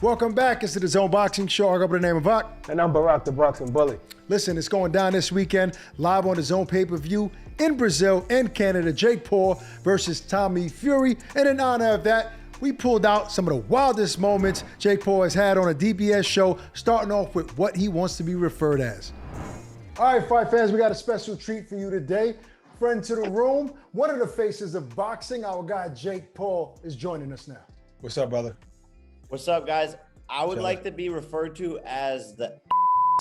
Welcome back. It's the DAZN Boxing Show. I go by the name of Buck. And I'm Barack, the Boxing Bully. Listen, it's going down this weekend, live on the DAZN pay-per-view in Brazil and Canada. Jake Paul versus Tommy Fury. And in honor of that, we pulled out some of the wildest moments Jake Paul has had on a DBS show, starting off with what he wants to be referred as. All right, fight fans, we got a special treat for you today. Friend to the room, one of the faces of boxing, our guy Jake Paul is joining us now. What's up, brother? What's up, guys? I would like to be referred to as the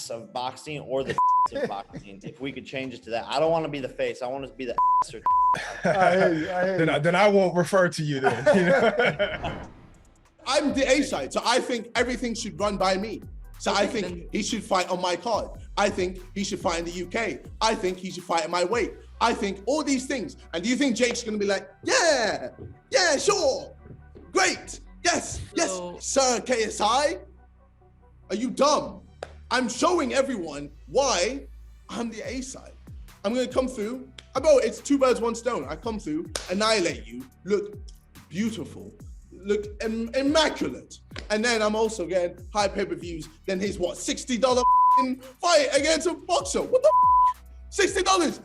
of boxing or the of boxing. If we could change it to that. I don't want to be the face. I want to be the or I hear you. Then I won't refer to you then. You know? I'm the A side, so I think everything should run by me. So I think he should fight on my card. I think he should fight in the UK. I think he should fight at my weight. I think all these things. And do you think Jake's gonna be like, yeah, sure, great, yes, sir, KSI? Are you dumb? I'm showing everyone why I'm the A side. I'm gonna come through. It's two birds, one stone. I come through, annihilate you, look beautiful, look immaculate. And then I'm also getting high pay-per-views. Then his $60 fight against a boxer. What the $60?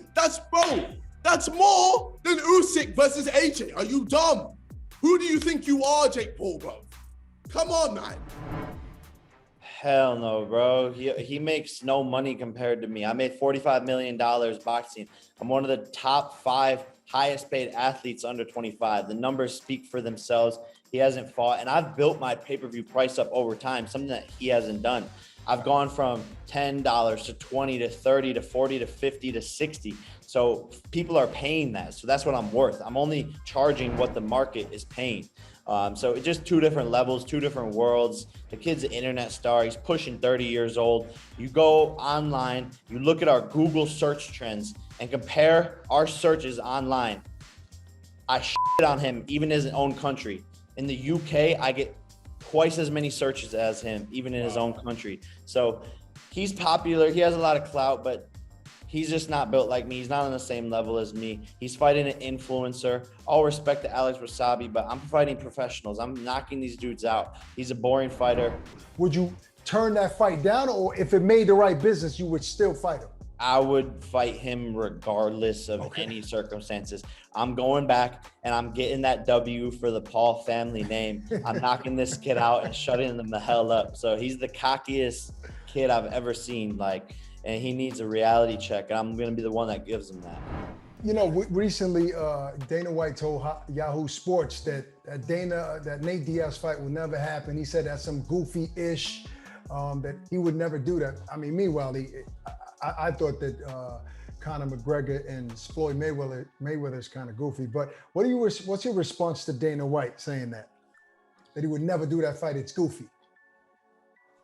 That's more than Usyk versus AJ. Are you dumb? Who do you think you are, Jake Paul, bro? Come on, man. Hell no, bro. He makes no money compared to me. I made $45 million boxing. I'm one of the top 5 highest paid athletes under 25. The numbers speak for themselves. He hasn't fought, and I've built my pay-per-view price up over time, something that he hasn't done. I've gone from $10 to $20 to $30 to $40 to $50 to $60. So people are paying that. So that's what I'm worth. I'm only charging what the market is paying. So it's just two different levels, two different worlds. The kid's an internet star. He's pushing 30 years old. You go online, you look at our Google search trends and compare our searches online. I shit on him, even in his own country. In the UK, I get twice as many searches as him, even in his own country. So he's popular. He has a lot of clout, but he's just not built like me. He's not on the same level as me. He's fighting an influencer. All respect to Alex Wasabi, but I'm fighting professionals. I'm knocking these dudes out. He's a boring fighter. Would you turn that fight down, or if it made the right business, you would still fight him? I would fight him regardless of any circumstances. I'm going back and I'm getting that W for the Paul family name. I'm knocking this kid out and shutting him the hell up. So he's the cockiest kid I've ever seen, and he needs a reality check. And I'm going to be the one that gives him that. You know, recently Dana White told Yahoo Sports that Nate Diaz fight will never happen. He said that's some goofy-ish, that he would never do that. I mean, meanwhile, I thought that Conor McGregor and Floyd Mayweather is kind of goofy. But what's your response to Dana White saying that he would never do that fight? It's goofy.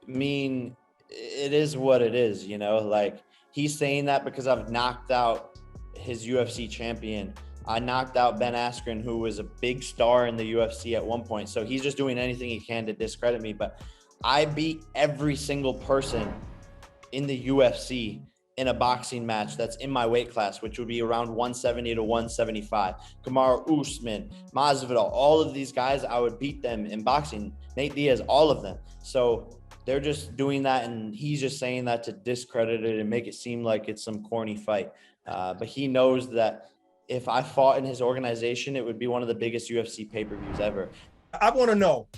I mean, it is what it is, you know. He's saying that because I've knocked out his UFC champion. I knocked out Ben Askren, who was a big star in the UFC at one point. So he's just doing anything he can to discredit me. But I beat every single person in the UFC in a boxing match that's in my weight class, which would be around 170 to 175. Kamaru Usman, Masvidal, all of these guys, I would beat them in boxing. Nate Diaz, all of them. So they're just doing that, and he's just saying that to discredit it and make it seem like it's some corny fight. But he knows that if I fought in his organization, it would be one of the biggest UFC pay-per-views ever. I want to know,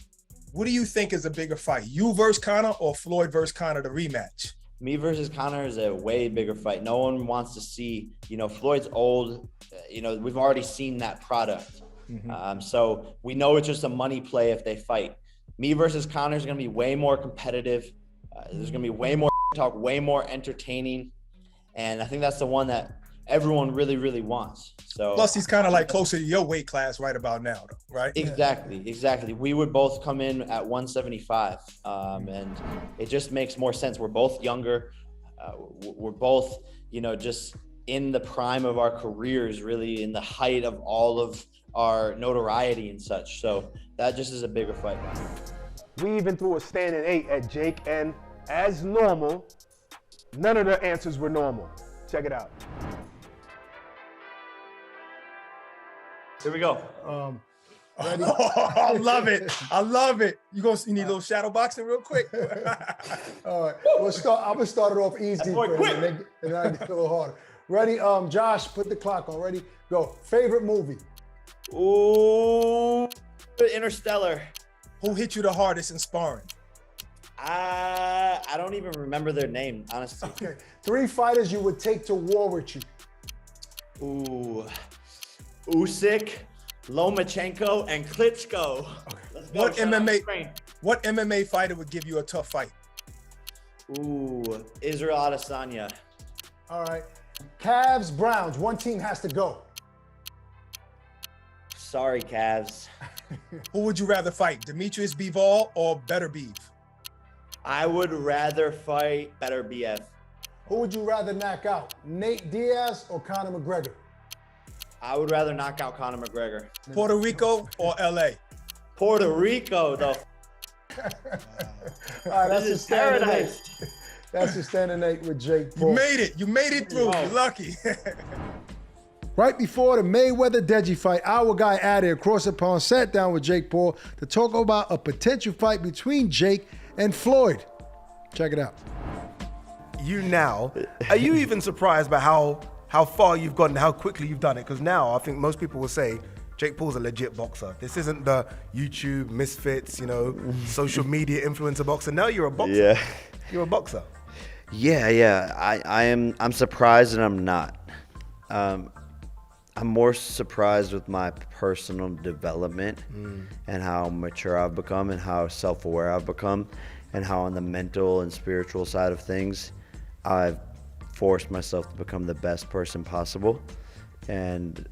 what do you think is a bigger fight? You versus Conor or Floyd versus Conor, the rematch? Me versus Conor is a way bigger fight. No one wants to see, Floyd's old. We've already seen that product. Mm-hmm. So we know it's just a money play if they fight. Me versus Conor is going to be way more competitive. There's going to be way more talk, way more entertaining. And I think that's the one that everyone really, really wants. So plus he's kind of closer to your weight class right about now, though, right? Exactly. We would both come in at 175, and it just makes more sense. We're both younger. We're both, just in the prime of our careers, really in the height of all of our notoriety and such. So that just is a bigger fight. We even threw a standing 8 at Jake, and as normal, none of the answers were normal. Check it out. Here we go. Ready? I love it. I love it. You need a little shadow boxing real quick? All right. I'm gonna start it off easy boy for him, and then I get a little harder. Ready? Josh, put the clock on. Ready? Go. Favorite movie? Ooh, Interstellar. Who hit you the hardest in sparring? I don't even remember their name, honestly. Okay. 3 fighters you would take to war with you. Ooh, Usyk, Lomachenko, and Klitschko. Let's go. What Shout out MMA Ukraine. What MMA fighter would give you a tough fight? Ooh, Israel Adesanya. All right. Cavs, Browns. One team has to go. Sorry, Cavs. Who would you rather fight, Demetrius Bivol or Better Beef? I would rather fight Better BF. Who would you rather knock out? Nate Diaz or Conor McGregor? I would rather knock out Conor McGregor. Puerto Rico or LA? Puerto Rico, though. All right, that's This the is standing paradise. eight. That's the standing 8 with Jake Paul. You made it. You made it through. Wow. You're lucky. Right before the Mayweather-Deji fight, our guy Addy across the pond sat down with Jake Paul to talk about a potential fight between Jake and Floyd. Check it out. You now, are you even surprised by how far you've gotten, how quickly you've done it? Because now I think most people will say Jake Paul's a legit boxer. This isn't the YouTube misfits, social media influencer boxer. Now you're a boxer. Yeah. You're a boxer. Yeah. I'm surprised and I'm not. I'm more surprised with my personal development and how mature I've become and how self-aware I've become and how on the mental and spiritual side of things, I've forced myself to become the best person possible. And,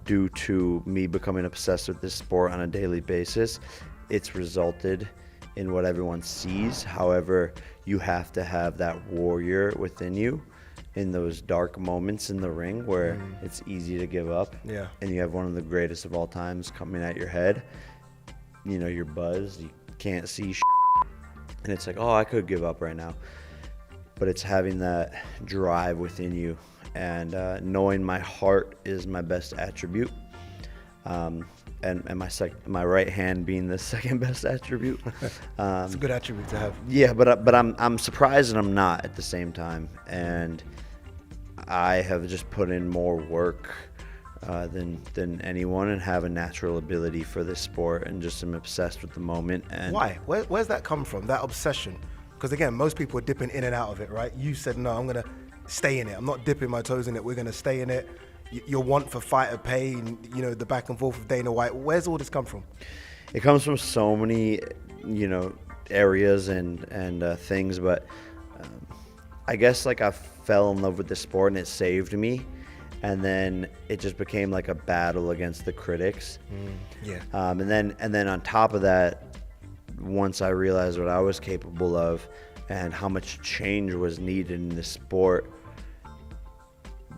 due to me becoming obsessed with this sport on a daily basis, it's resulted in what everyone sees. However, you have to have that warrior within you in those dark moments in the ring where it's easy to give up. Yeah. And you have one of the greatest of all times coming at your head. You're buzzed, you can't see and it's like, oh, I could give up right now. But it's having that drive within you and knowing my heart is my best attribute. And my right hand being the second best attribute. It's a good attribute to have. Yeah, but I'm surprised and I'm not at the same time. And I have just put in more work than anyone and have a natural ability for this sport and just am obsessed with the moment. And Why? Where's that come from, that obsession? Because again, most people are dipping in and out of it, right? You said, no, I'm going to stay in it. I'm not dipping my toes in it. We're going to stay in it. Your want for fighter pay and, the back and forth of Dana White. Where's all this come from? it comes from so many, areas and things, but I guess like I fell in love with the sport and it saved me. And then it just became like a battle against the critics. Yeah. And then on top of that, once I realized what I was capable of and how much change was needed in the sport,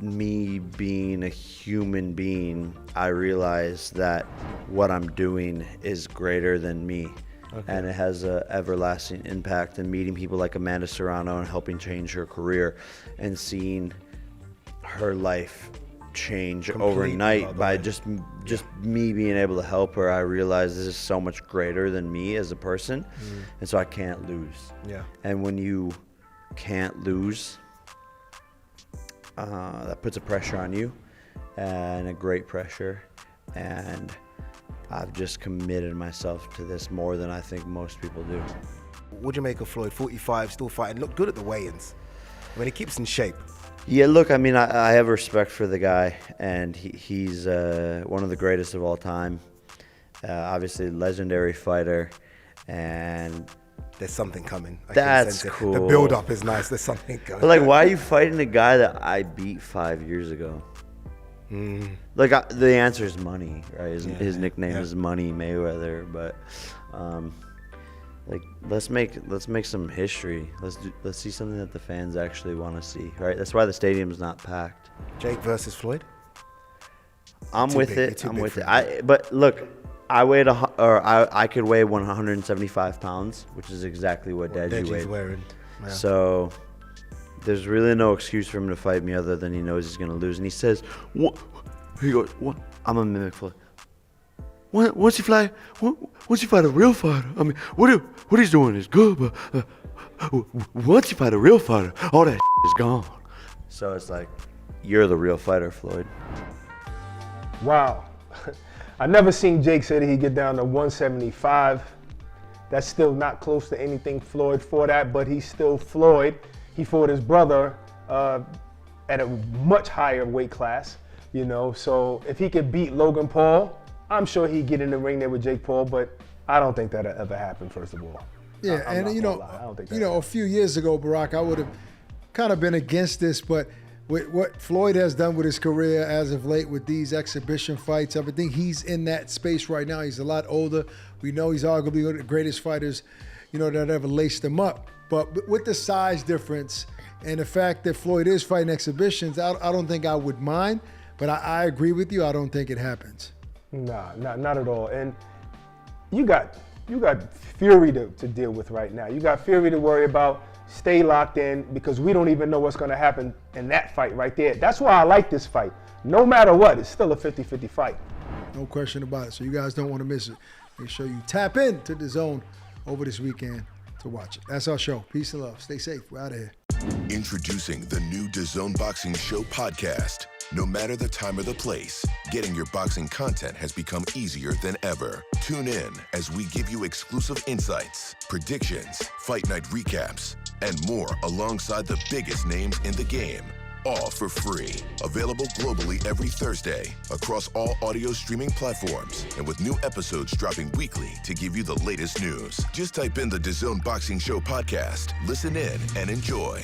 me being a human being, I realized that what I'm doing is greater than me. Okay. And it has an everlasting impact. And meeting people like Amanda Serrano and helping change her career and seeing her life change overnight by just me being able to help her, I realized this is so much greater than me as a person, and so I can't lose. Yeah. And when you can't lose, that puts a pressure on you, and a great pressure. And I've just committed myself to this more than I think most people do. What'd you make of Floyd? 45, still fighting, looked good at the weigh-ins. I mean, he keeps in shape. Yeah, look, I mean, I have respect for the guy, and he's one of the greatest of all time. Obviously, legendary fighter, and there's something coming. I can that's sense it. cool. The build-up is nice. There's something going. But like, why are you fighting a guy that I beat 5 years ago? Like, the answer is money, right? His nickname is Money Mayweather, but like, let's make some history. Let's see something that the fans actually want to see, right? That's why the stadium's not packed. Jake versus Floyd. I'm with it. But look, I could weigh 175 pounds, which is exactly what Deji's weighed. Wearing. Yeah. So there's really no excuse for him to fight me other than he knows he's gonna lose. And he says, "What?" He goes, "What?" I'm a mimic Floyd. once you fight a real fighter, I mean, what he's doing is good, but once you fight a real fighter, all that is gone. So it's like, you're the real fighter, Floyd. Wow. I never seen Jake say that he'd get down to 175. That's still not close to anything Floyd fought at, but he's still Floyd. He fought his brother at a much higher weight class, you know. So if he could beat Logan Paul, I'm sure he'd get in the ring there with Jake Paul, but I don't think that'll ever happen, first of all. Yeah, and you know, a few years ago, Barack, I would have kind of been against this, but with what Floyd has done with his career as of late with these exhibition fights, I think he's in that space right now. He's a lot older. We know he's arguably one of the greatest fighters, you know, that ever laced him up. But with the size difference and the fact that Floyd is fighting exhibitions, I don't think I would mind. But I agree with you. I don't think it happens. Nah, not at all. And you got Fury to deal with right now. You got Fury to worry about. Stay locked in, because we don't even know what's going to happen in that fight right there. That's why I like this fight. No matter what, it's still a 50-50 fight. No question about it. So you guys don't want to miss it. Make sure you tap in to DAZN over this weekend to watch it. That's our show. Peace and love. Stay safe. We're out of here. Introducing the new DAZN Boxing Show podcast. No matter the time or the place, getting your boxing content has become easier than ever. Tune in as we give you exclusive insights, predictions, fight night recaps, and more alongside the biggest names in the game. All for free. Available globally every Thursday across all audio streaming platforms, and with new episodes dropping weekly to give you the latest news. Just type in the DAZN Boxing Show podcast, listen in, and enjoy.